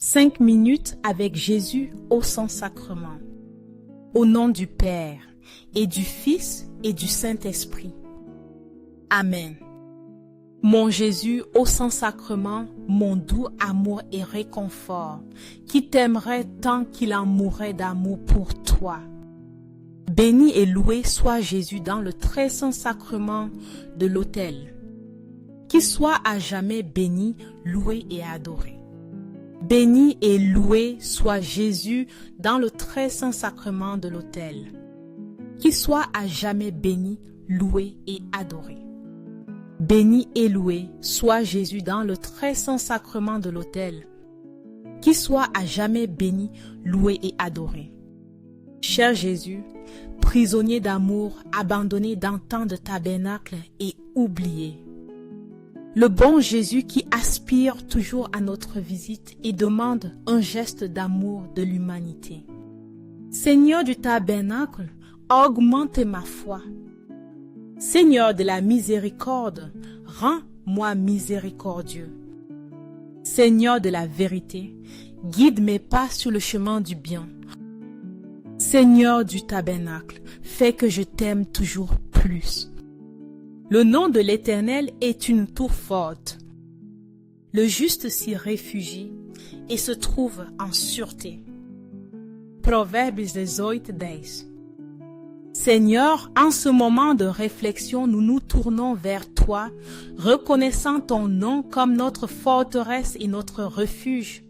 5 minutes avec Jésus au Saint-Sacrement. Au nom du Père, et du Fils, et du Saint-Esprit. Amen. Mon Jésus au Saint-Sacrement, mon doux amour et réconfort, qui t'aimerait tant qu'il en mourrait d'amour pour toi. Béni et loué soit Jésus dans le très saint sacrement de l'autel. Qu'il soit à jamais béni, loué et adoré. Béni et loué soit Jésus dans le très saint sacrement de l'autel. Qu'il soit à jamais béni, loué et adoré. Béni et loué soit Jésus dans le très saint sacrement de l'autel. Qu'il soit à jamais béni, loué et adoré. Cher Jésus, prisonnier d'amour, abandonné dans tant de tabernacles et oublié. Le bon Jésus qui aspire toujours à notre visite et demande un geste d'amour de l'humanité. Seigneur du tabernacle, augmente ma foi. Seigneur de la miséricorde, rends-moi miséricordieux. Seigneur de la vérité, guide mes pas sur le chemin du bien. Seigneur du tabernacle, fais que je t'aime toujours plus. Le nom de l'Éternel est une tour forte. Le juste s'y réfugie et se trouve en sûreté. Proverbes 18:10. Seigneur, en ce moment de réflexion, nous nous tournons vers toi, reconnaissant ton nom comme notre forteresse et notre refuge.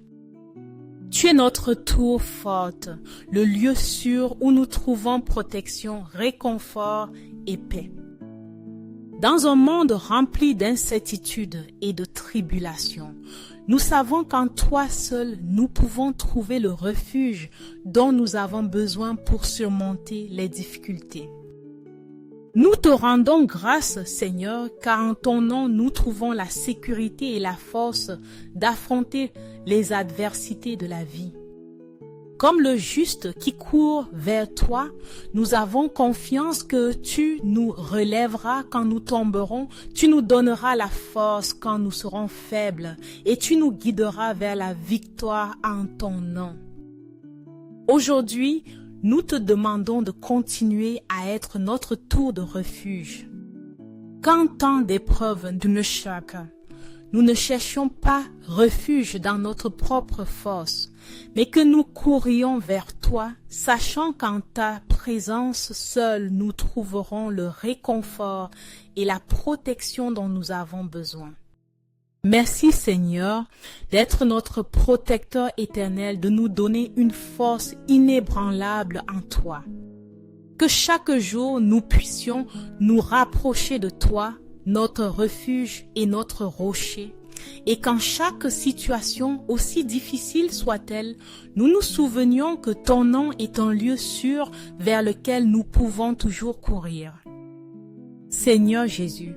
Tu es notre tour forte, le lieu sûr où nous trouvons protection, réconfort et paix. Dans un monde rempli d'incertitudes et de tribulations, nous savons qu'en toi seul, nous pouvons trouver le refuge dont nous avons besoin pour surmonter les difficultés. Nous te rendons grâce, Seigneur, car en ton nom, nous trouvons la sécurité et la force d'affronter les adversités de la vie. Comme le juste qui court vers toi, nous avons confiance que tu nous relèveras quand nous tomberons, tu nous donneras la force quand nous serons faibles et tu nous guideras vers la victoire en ton nom. Aujourd'hui, nous te demandons de continuer à être notre tour de refuge. Quand tant d'épreuves nous choquent, nous ne cherchions pas refuge dans notre propre force, mais que nous courions vers toi, sachant qu'en ta présence seule nous trouverons le réconfort et la protection dont nous avons besoin. Merci Seigneur d'être notre protecteur éternel, de nous donner une force inébranlable en toi. Que chaque jour nous puissions nous rapprocher de toi, notre refuge et notre rocher, et qu'en chaque situation, aussi difficile soit-elle, nous nous souvenions que ton nom est un lieu sûr vers lequel nous pouvons toujours courir. Seigneur Jésus,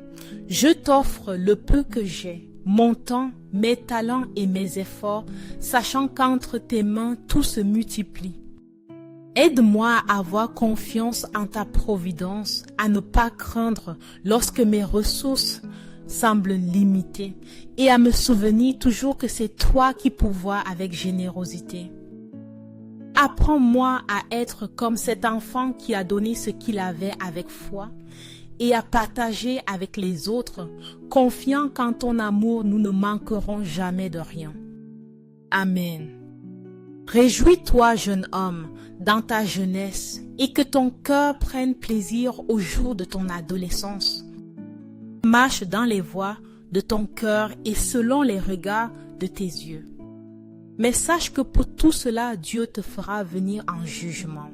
je t'offre le peu que j'ai, mon temps, mes talents et mes efforts, sachant qu'entre tes mains tout se multiplie. Aide-moi à avoir confiance en ta providence, à ne pas craindre lorsque mes ressources semblent limitées et à me souvenir toujours que c'est toi qui pourvois avec générosité. Apprends-moi à être comme cet enfant qui a donné ce qu'il avait avec foi et à partager avec les autres, confiant qu'en ton amour nous ne manquerons jamais de rien. Amen. Réjouis-toi, jeune homme, dans ta jeunesse, et que ton cœur prenne plaisir au jour de ton adolescence. Marche dans les voies de ton cœur et selon les regards de tes yeux. Mais sache que pour tout cela, Dieu te fera venir en jugement.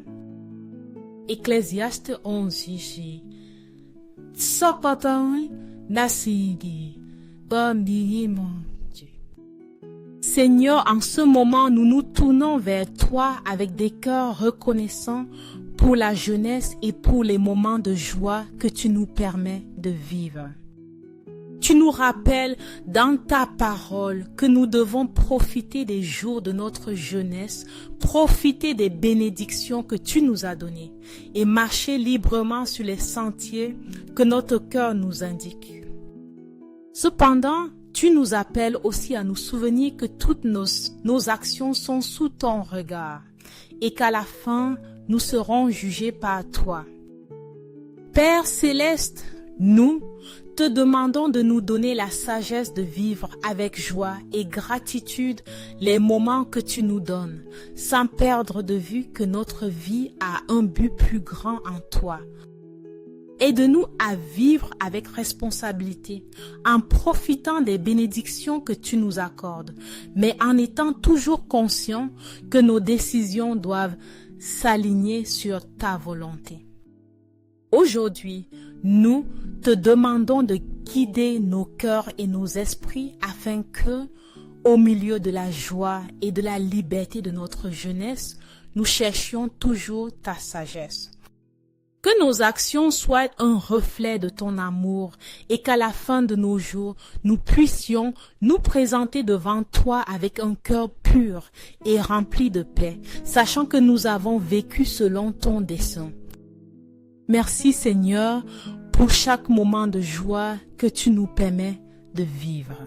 Ecclésiaste 11 ici. Seigneur, en ce moment, nous nous tournons vers toi avec des cœurs reconnaissants pour la jeunesse et pour les moments de joie que tu nous permets de vivre. Tu nous rappelles dans ta parole que nous devons profiter des jours de notre jeunesse, profiter des bénédictions que tu nous as données et marcher librement sur les sentiers que notre cœur nous indique. Cependant, Tu nous appelles aussi à nous souvenir que toutes nos actions sont sous ton regard et qu'à la fin, nous serons jugés par toi. Père céleste, nous te demandons de nous donner la sagesse de vivre avec joie et gratitude les moments que tu nous donnes, sans perdre de vue que notre vie a un but plus grand en toi. Aide-nous à vivre avec responsabilité, en profitant des bénédictions que tu nous accordes, mais en étant toujours conscients que nos décisions doivent s'aligner sur ta volonté. Aujourd'hui, nous te demandons de guider nos cœurs et nos esprits afin que, au milieu de la joie et de la liberté de notre jeunesse, nous cherchions toujours ta sagesse. Que nos actions soient un reflet de ton amour et qu'à la fin de nos jours, nous puissions nous présenter devant toi avec un cœur pur et rempli de paix, sachant que nous avons vécu selon ton dessein. Merci Seigneur pour chaque moment de joie que tu nous permets de vivre.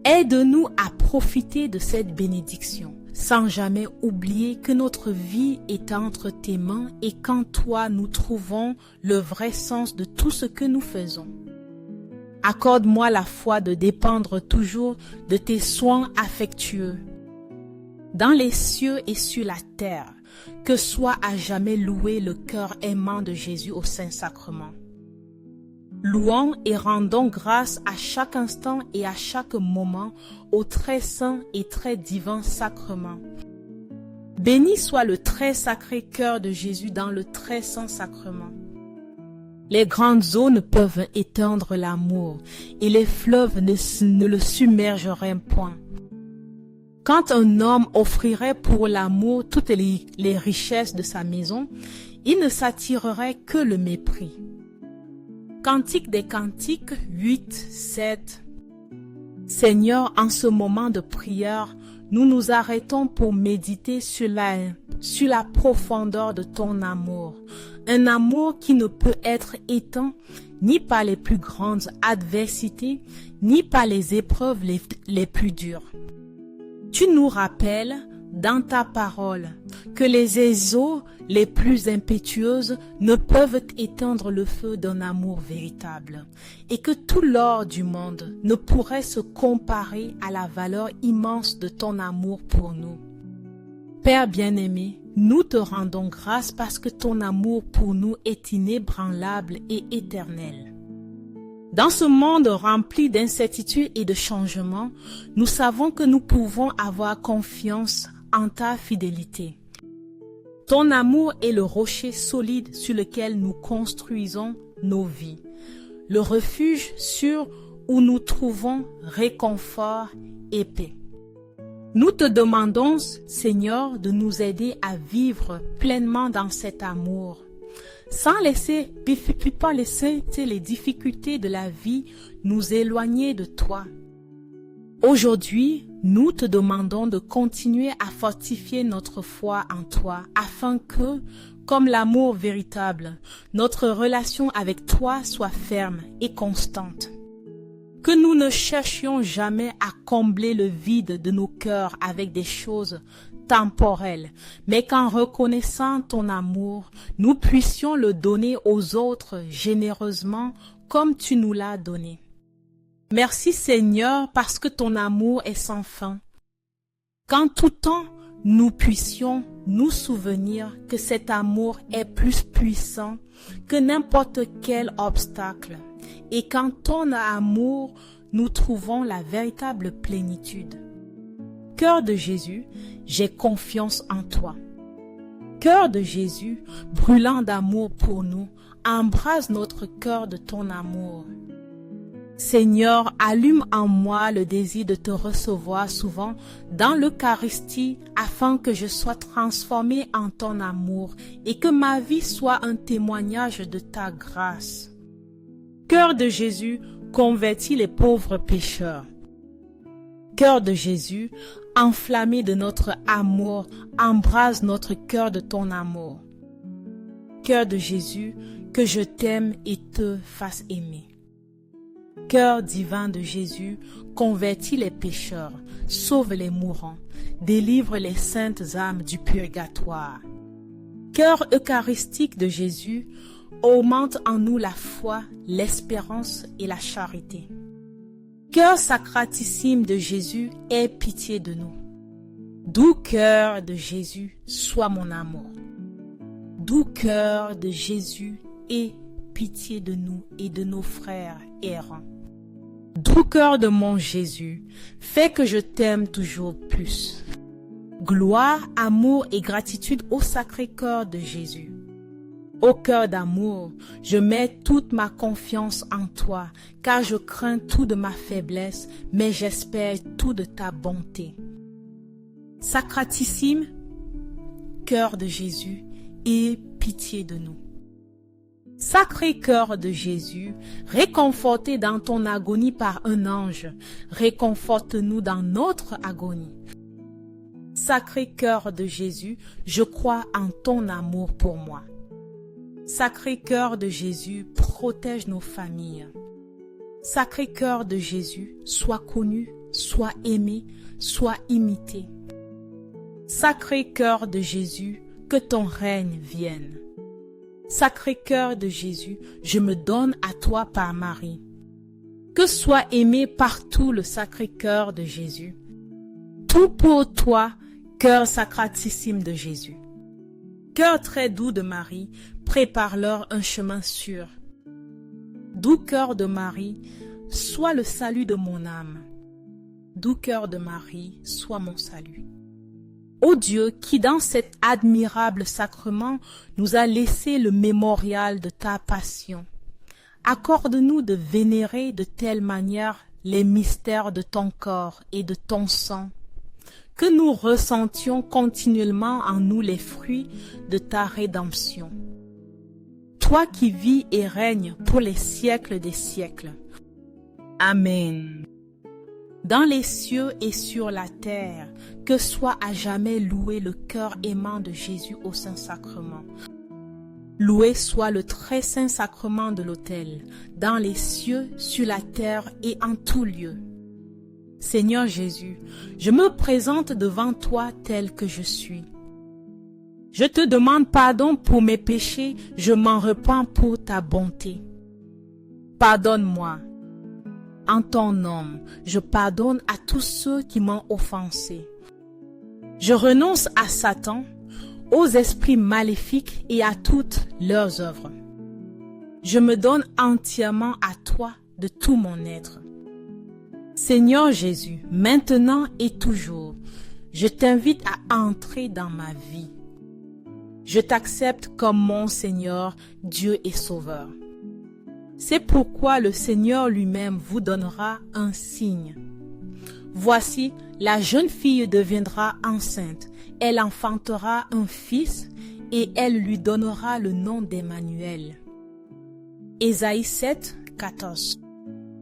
Aide-nous à profiter de cette bénédiction, sans jamais oublier que notre vie est entre tes mains et qu'en toi nous trouvons le vrai sens de tout ce que nous faisons. Accorde-moi la foi de dépendre toujours de tes soins affectueux. Dans les cieux et sur la terre, que soit à jamais loué le cœur aimant de Jésus au Saint-Sacrement. Louons et rendons grâce à chaque instant et à chaque moment au très saint et très divin sacrement. Béni soit le très sacré cœur de Jésus dans le très saint sacrement. Les grandes eaux ne peuvent éteindre l'amour et les fleuves ne le submergeraient point. Quand un homme offrirait pour l'amour toutes les richesses de sa maison, il ne s'attirerait que le mépris. Cantique des Cantiques 8, 7. Seigneur, en ce moment de prière, nous nous arrêtons pour méditer sur la profondeur de ton amour. Un amour qui ne peut être éteint ni par les plus grandes adversités, ni par les épreuves les plus dures. Tu nous rappelles dans ta parole que les eaux les plus impétueuses ne peuvent éteindre le feu d'un amour véritable et que tout l'or du monde ne pourrait se comparer à la valeur immense de ton amour pour nous. Père bien-aimé, nous te rendons grâce parce que ton amour pour nous est inébranlable et éternel. Dans ce monde rempli d'incertitudes et de changements, nous savons que nous pouvons avoir confiance en ta fidélité. Ton amour est le rocher solide sur lequel nous construisons nos vies, le refuge sûr où nous trouvons réconfort et paix. Nous te demandons, Seigneur, de nous aider à vivre pleinement dans cet amour, sans pas laisser les difficultés de la vie nous éloigner de toi. Aujourd'hui, nous te demandons de continuer à fortifier notre foi en toi afin que, comme l'amour véritable, notre relation avec toi soit ferme et constante. Que nous ne cherchions jamais à combler le vide de nos cœurs avec des choses temporelles, mais qu'en reconnaissant ton amour, nous puissions le donner aux autres généreusement comme tu nous l'as donné. Merci Seigneur parce que ton amour est sans fin. Qu'en tout temps, nous puissions nous souvenir que cet amour est plus puissant que n'importe quel obstacle et qu'en ton amour, nous trouvons la véritable plénitude. Cœur de Jésus, j'ai confiance en toi. Cœur de Jésus, brûlant d'amour pour nous, embrase notre cœur de ton amour. Seigneur, allume en moi le désir de te recevoir souvent dans l'Eucharistie afin que je sois transformé en ton amour et que ma vie soit un témoignage de ta grâce. Cœur de Jésus, convertis les pauvres pécheurs. Cœur de Jésus, enflammé de notre amour, embrase notre cœur de ton amour. Cœur de Jésus, que je t'aime et te fasse aimer. Cœur divin de Jésus, convertis les pécheurs, sauve les mourants, délivre les saintes âmes du purgatoire. Cœur eucharistique de Jésus, augmente en nous la foi, l'espérance et la charité. Cœur sacratissime de Jésus, aie pitié de nous. Doux cœur de Jésus, sois mon amour. Doux cœur de Jésus, aie pitié de nous et de nos frères errants. Doux cœur de mon Jésus, fais que je t'aime toujours plus. Gloire, amour et gratitude au Sacré-Cœur de Jésus. Ô cœur d'amour, je mets toute ma confiance en toi, car je crains tout de ma faiblesse, mais j'espère tout de ta bonté. Sacratissime Cœur de Jésus, aie pitié de nous. Sacré cœur de Jésus, réconforté dans ton agonie par un ange, réconforte-nous dans notre agonie. Sacré cœur de Jésus, je crois en ton amour pour moi. Sacré cœur de Jésus, protège nos familles. Sacré cœur de Jésus, sois connu, sois aimé, sois imité. Sacré cœur de Jésus, que ton règne vienne. Sacré-Cœur de Jésus, je me donne à toi par Marie. Que soit aimé partout le Sacré-Cœur de Jésus. Tout pour toi, cœur sacratissime de Jésus. Cœur très doux de Marie, prépare-leur un chemin sûr. Doux cœur de Marie, sois le salut de mon âme. Doux cœur de Marie, sois mon salut. Ô Dieu, qui dans cet admirable sacrement nous a laissé le mémorial de ta passion, accorde-nous de vénérer de telle manière les mystères de ton corps et de ton sang, que nous ressentions continuellement en nous les fruits de ta rédemption. Toi qui vis et règnes pour les siècles des siècles. Amen. Dans les cieux et sur la terre, que soit à jamais loué le cœur aimant de Jésus au Saint-Sacrement. Loué soit le très saint sacrement de l'autel, dans les cieux, sur la terre et en tout lieu. Seigneur Jésus, je me présente devant toi tel que je suis. Je te demande pardon pour mes péchés, je m'en repens pour ta bonté. Pardonne-moi. En ton nom, je pardonne à tous ceux qui m'ont offensé. Je renonce à Satan, aux esprits maléfiques et à toutes leurs œuvres. Je me donne entièrement à toi de tout mon être. Seigneur Jésus, maintenant et toujours, je t'invite à entrer dans ma vie. Je t'accepte comme mon Seigneur, Dieu et Sauveur. C'est pourquoi le Seigneur lui-même vous donnera un signe. Voici, la jeune fille deviendra enceinte, elle enfantera un fils et elle lui donnera le nom d'Emmanuel. Ésaïe 7, 14.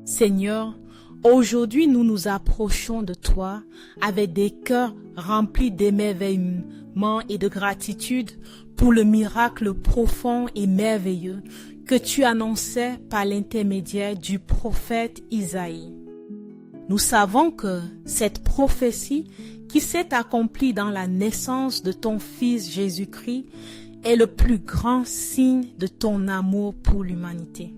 Seigneur, aujourd'hui nous nous approchons de toi avec des cœurs remplis d'émerveillement et de gratitude pour le miracle profond et merveilleux que tu annonçais par l'intermédiaire du prophète Isaïe. Nous savons que cette prophétie qui s'est accomplie dans la naissance de ton Fils Jésus-Christ est le plus grand signe de ton amour pour l'humanité.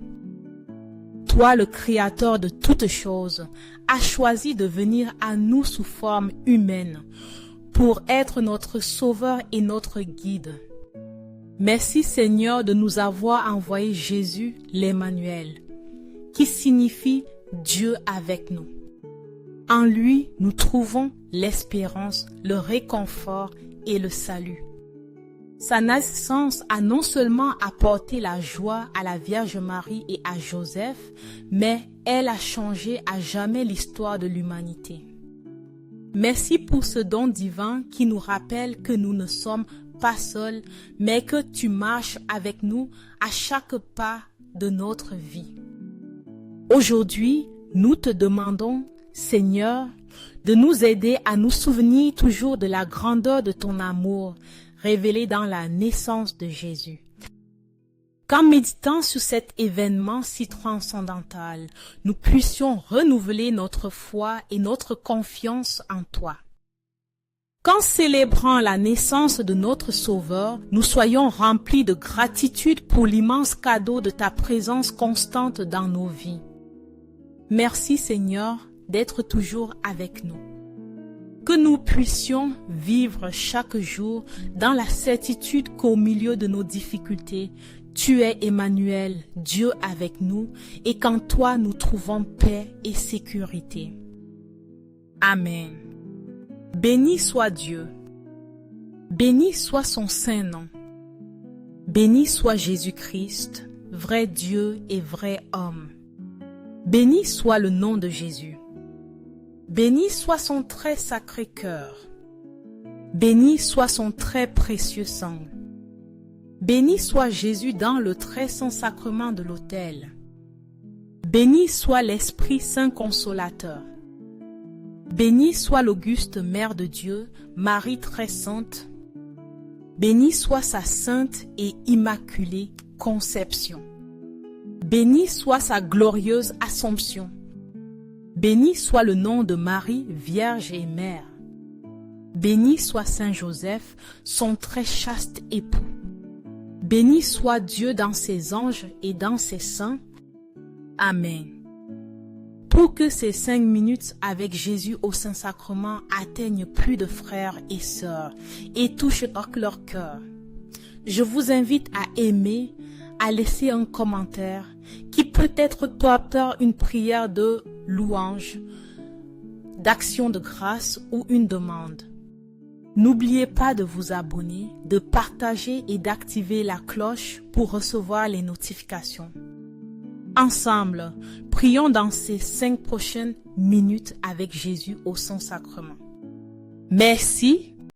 Toi, le Créateur de toutes choses, as choisi de venir à nous sous forme humaine pour être notre Sauveur et notre guide. Merci Seigneur de nous avoir envoyé Jésus l'Emmanuel, qui signifie Dieu avec nous. En lui, nous trouvons l'espérance, le réconfort et le salut. Sa naissance a non seulement apporté la joie à la Vierge Marie et à Joseph, mais elle a changé à jamais l'histoire de l'humanité. Merci pour ce don divin qui nous rappelle que nous ne sommes pas seuls, mais que tu marches avec nous à chaque pas de notre vie. Aujourd'hui, nous te demandons, Seigneur, de nous aider à nous souvenir toujours de la grandeur de ton amour révélé dans la naissance de Jésus. qu'en méditant sur cet événement si transcendantal, nous puissions renouveler notre foi et notre confiance en toi. Qu'en célébrant la naissance de notre Sauveur, nous soyons remplis de gratitude pour l'immense cadeau de ta présence constante dans nos vies. Merci Seigneur d'être toujours avec nous. Que nous puissions vivre chaque jour dans la certitude qu'au milieu de nos difficultés, tu es Emmanuel, Dieu avec nous, et qu'en toi nous trouvons paix et sécurité. Amen. Béni soit Dieu. Béni soit son saint nom. Béni soit Jésus-Christ, vrai Dieu et vrai homme. Béni soit le nom de Jésus. Béni soit son très sacré cœur. Béni soit son très précieux sang. Béni soit Jésus dans le très saint sacrement de l'autel. Béni soit l'Esprit Saint Consolateur. Béni soit l'auguste Mère de Dieu, Marie très sainte. Béni soit sa sainte et immaculée conception. Béni soit sa glorieuse Assomption. Béni soit le nom de Marie, Vierge et Mère. Béni soit Saint Joseph, son très chaste époux. Béni soit Dieu dans ses anges et dans ses saints. Amen. Pour que ces 5 minutes avec Jésus au Saint-Sacrement atteignent plus de frères et sœurs et touchent leur cœur, je vous invite à aimer, à laisser un commentaire qui peut être porteur une prière de louange, d'action de grâce ou une demande. N'oubliez pas de vous abonner, de partager et d'activer la cloche pour recevoir les notifications. Ensemble, prions dans ces 5 prochaines minutes avec Jésus au Saint-Sacrement. Merci